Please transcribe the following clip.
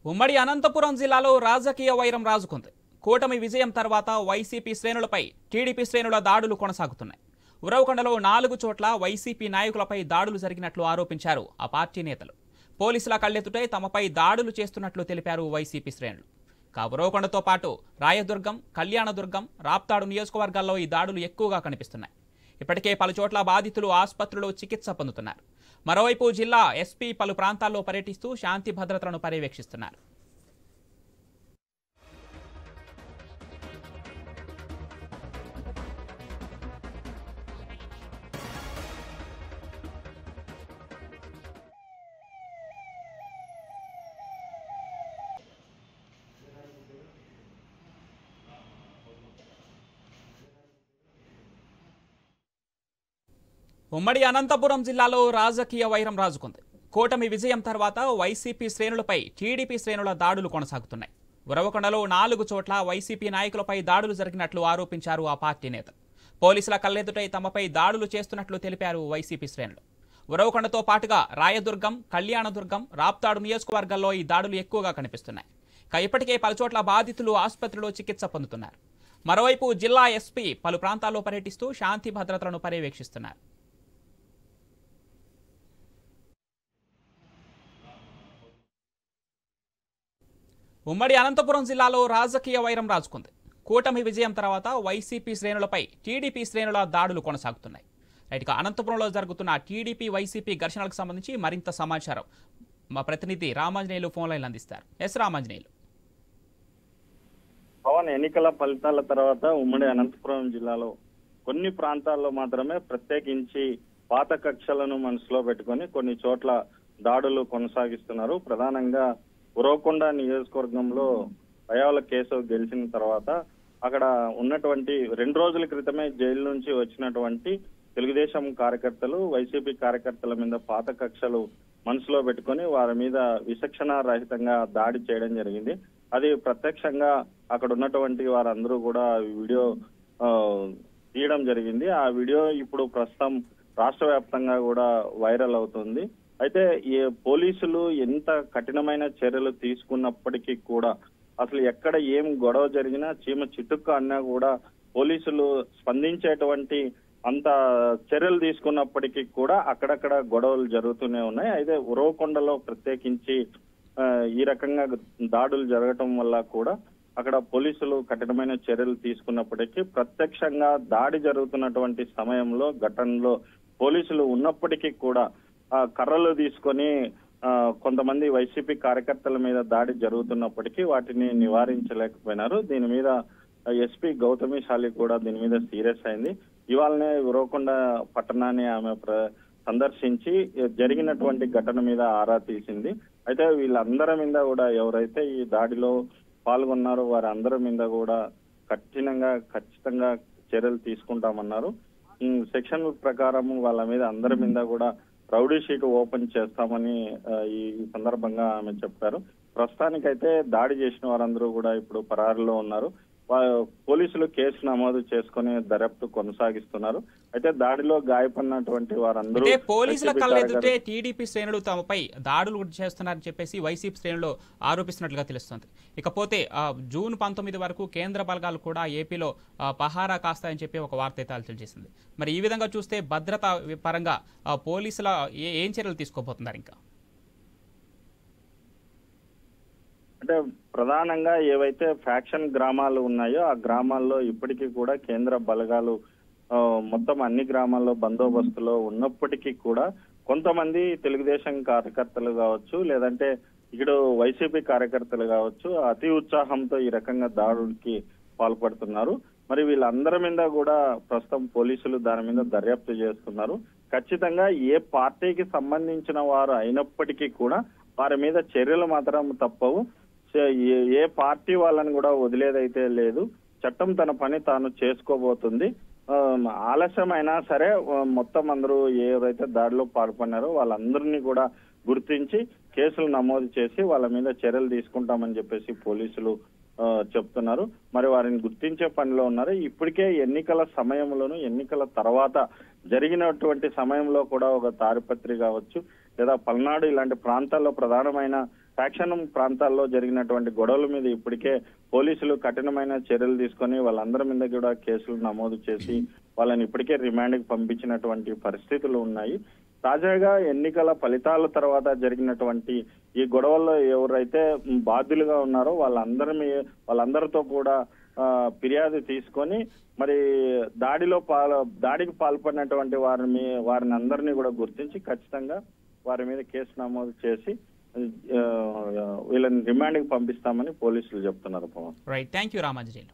ఉమ్మడి అనంతపురం జిల్లాలో రాజకీయ వైరం రాజుకుంది. కూటమి విజయం తర్వాత వైసీపీ శ్రేణులపై టీడీపీ శ్రేణుల దాడులు కొనసాగుతున్నాయి. ఉరవకొండలో 4 చోట్ల వైసీపీ నాయకులపై దాడులు జరిగినట్లు ఆరోపించారు ఆ పార్టీ నేతలు. పోలీసుల కళ్ళెదుటే తమపై దాడులు చేస్తున్నట్లు తెలిపారు వైసీపీ శ్రేణులు. ఉరవకొండతో పాటు రాయదుర్గం, కళ్యాణదుర్గం, రాప్తాడు నియోజకవర్గాల్లో ఈ దాడులు ఎక్కువగా కనిపిస్తున్నాయి. ఇప్పటికే పలుచోట్ల బాధితులు ఆసుపత్రిలో చికిత్స పొందుతున్నారు. మరోవైపు జిల్లా ఎస్పీ పలు ప్రాంతాల్లో పర్యటిస్తూ శాంతి భద్రతలను పర్యవేక్షిస్తున్నారు. ఉమ్మడి అనంతపురం జిల్లాలో రాజకీయ వైరం రాజుకుంది. కూటమి విజయం తర్వాత వైసీపీ శ్రేణులపై టీడీపీ శ్రేణుల దాడులు కొనసాగుతున్నాయి. ఉరవకొండలో 4 చోట్ల వైసీపీ నాయకులపై దాడులు జరిగినట్లు ఆరోపించారు ఆ పార్టీ నేతలు. పోలీసుల కళ్ళెదుటై తమపై దాడులు చేస్తున్నట్లు తెలిపారు వైసీపీ శ్రేణులు. ఉరవకొండతో పాటుగా రాయదుర్గం, కళ్యాణదుర్గం, రాప్తాడు నియోజకవర్గాల్లో ఈ దాడులు ఎక్కువగా కనిపిస్తున్నాయి. ఇప్పటికే పలుచోట్ల బాధితులు ఆసుపత్రిలో చికిత్స పొందుతున్నారు. మరోవైపు జిల్లా ఎస్పీ పలు ప్రాంతాల్లో పర్యటిస్తూ శాంతి భద్రతలను పర్యవేక్షిస్తున్నారు. ఉమ్మడి అనంతపురం జిల్లాలో రాజకీయ వైరం రాజుకుంది. కూటమి విజయం తర్వాత వైసీపీ శ్రేణులపై టీడీపీ శ్రేణుల దాడులు కొనసాగుతున్నాయి. అనంతపురంలో జరుగుతున్న టీడీపీ వైసీపీ ఘర్షణలకు సంబంధించి మరింత సమాచారం మా ప్రతినిధి రామాంజనేయులు ఫోన్ లైన్లు అందిస్తారు. ఎస్ రామాంజనేయులు. పవన్, ఎన్నికల ఫలితాల తర్వాత ఉమ్మడి అనంతపురం జిల్లాలో కొన్ని ప్రాంతాల్లో మాత్రమే ప్రత్యేకించి పాత కక్షలను మనసులో పెట్టుకొని కొన్ని చోట్ల దాడులు కొనసాగిస్తున్నారు. ప్రధానంగా ఉరవకొండ నియోజకవర్గంలో పయ్యావుల కేశవ్ గెలిచిన తర్వాత అక్కడ ఉన్నటువంటి 2 రోజుల క్రితమే జైలు నుంచి వచ్చినటువంటి తెలుగుదేశం కార్యకర్తలు వైసీపీ కార్యకర్తల మీద పాత కక్షలు మనసులో పెట్టుకొని వారి మీద విచక్షణ రహితంగా దాడి చేయడం జరిగింది. అది ప్రత్యక్షంగా అక్కడ ఉన్నటువంటి వారందరూ కూడా వీడియో తీయడం జరిగింది. ఆ వీడియో ఇప్పుడు ప్రస్తుతం రాష్ట్ర వ్యాప్తంగా కూడా వైరల్ అవుతుంది. అయితే ఈ పోలీసులు ఎంత కఠినమైన చర్యలు తీసుకున్నప్పటికీ కూడా అసలు ఎక్కడ ఏం గొడవ జరిగినా చీమ చిటుక్క అన్నా కూడా పోలీసులు స్పందించేటువంటి అంత చర్యలు తీసుకున్నప్పటికీ కూడా అక్కడక్కడ గొడవలు జరుగుతూనే ఉన్నాయి. అయితే ఉరవకొండలో ప్రత్యేకించి ఈ రకంగా దాడులు జరగటం వల్ల కూడా అక్కడ పోలీసులు కఠినమైన చర్యలు తీసుకున్నప్పటికీ ప్రత్యక్షంగా దాడి జరుగుతున్నటువంటి సమయంలో ఘటనలో పోలీసులు ఉన్నప్పటికీ కూడా కర్రలు తీసుకొని కొంతమంది వైసీపీ కార్యకర్తల మీద దాడి జరుగుతున్నప్పటికీ వాటిని నివారించలేకపోయినారు. దీని మీద ఎస్పీ గౌతమిశాలి కూడా దీని మీద సీరియస్ అయింది. ఇవాళనే ఉరవకొండ పట్టణాన్ని ఆమె సందర్శించి జరిగినటువంటి ఘటన మీద ఆరా తీసింది. అయితే వీళ్ళందరి మీద కూడా ఎవరైతే ఈ దాడిలో పాల్గొన్నారో వారందరి మీద కూడా ఖచ్చితంగా చర్యలు తీసుకుంటామన్నారు. సెక్షన్ ప్రకారం వాళ్ళ మీద అందరి మీద కూడా రౌడీ షీట్ ఓపెన్ చేస్తామని ఈ సందర్భంగా ఆమె చెప్పారు. ప్రస్తుతానికైతే దాడి చేసిన వారందరూ కూడా ఇప్పుడు పరారులో ఉన్నారు. పోలీసులు కేసు నమోదు చేసుకుని దర్యాప్తు కొనసాగిస్తున్నారు. అయితే దాడిలో గాయపడినటువంటి వారందరూ పోలీసుల కళ్ళెదుటే టీడీపీ శ్రేణులు తమపై దాడులు చేస్తున్నారని చెప్పేసి వైసీపీ శ్రేణులు ఆరోపిస్తున్నట్లుగా తెలుస్తోంది. ఇకపోతే జూన్ 19 వరకు కేంద్ర బలగాలు కూడా ఏపీలో పహారా కాస్తాయని చెప్పి ఒక వార్త అయితే తెలియజేసింది. మరి ఈ విధంగా చూస్తే భద్రత పరంగా పోలీసుల ఏం చర్యలు తీసుకోబోతున్నారు? ఇంకా అంటే ప్రధానంగా ఏవైతే ఫ్యాక్షన్ గ్రామాలు ఉన్నాయో ఆ గ్రామాల్లో ఇప్పటికీ కూడా కేంద్ర బలగాలు మొత్తం అన్ని గ్రామాల్లో బందోబస్తులో ఉన్నప్పటికీ కూడా కొంతమంది తెలుగుదేశం కార్యకర్తలు కావచ్చు, లేదంటే ఇక్కడ వైసీపీ కార్యకర్తలు కావచ్చు, అతి ఉత్సాహంతో ఈ రకంగా దాడులకి పాల్పడుతున్నారు. మరి వీళ్ళందరి మీద కూడా ప్రస్తుతం పోలీసులు దాని మీద దర్యాప్తు చేస్తున్నారు. ఖచ్చితంగా ఏ పార్టీకి సంబంధించిన వారు అయినప్పటికీ కూడా వారి మీద చర్యలు మాత్రం తప్పవు. ఏ పార్టీ వాళ్ళని కూడా వదిలేదైతే లేదు. చట్టం తన పని తాను చేసుకోబోతుంది. ఆలస్యమైనా సరే మొత్తం అందరూ ఎవరైతే దాడిలో పాల్పడినారో వాళ్ళందరినీ కూడా గుర్తించి కేసులు నమోదు చేసి వాళ్ళ మీద చర్యలు తీసుకుంటామని చెప్పేసి పోలీసులు చెప్తున్నారు. మరి వారిని గుర్తించే పనిలో ఉన్నారు. ఇప్పటికే ఎన్నికల సమయంలోను ఎన్నికల తర్వాత జరిగినటువంటి సమయంలో కూడా ఒక తాడిపత్రి కావచ్చు లేదా పల్నాడు ఇలాంటి ప్రాంతాల్లో ప్రధానమైన ఫ్యాక్షన్ ప్రాంతాల్లో జరిగినటువంటి గొడవల మీద ఇప్పటికే పోలీసులు కఠినమైన చర్యలు తీసుకొని వాళ్ళందరి మీద కూడా కేసులు నమోదు చేసి వాళ్ళని ఇప్పటికే రిమాండ్కి పంపించినటువంటి పరిస్థితులు ఉన్నాయి. తాజాగా ఎన్నికల ఫలితాల తర్వాత జరిగినటువంటి ఈ గొడవల్లో ఎవరైతే బాధ్యులుగా ఉన్నారో వాళ్ళందరితో కూడా ఫిర్యాదు తీసుకొని మరి దాడికి పాల్పడినటువంటి వారిని అందరినీ కూడా గుర్తించి ఖచ్చితంగా వారి మీద కేసు నమోదు చేసి వీళ్ళని రిమాండ్కి పంపిస్తామని పోలీసులు చెప్తున్నారు. Right, thank you Ramanjaneyulu.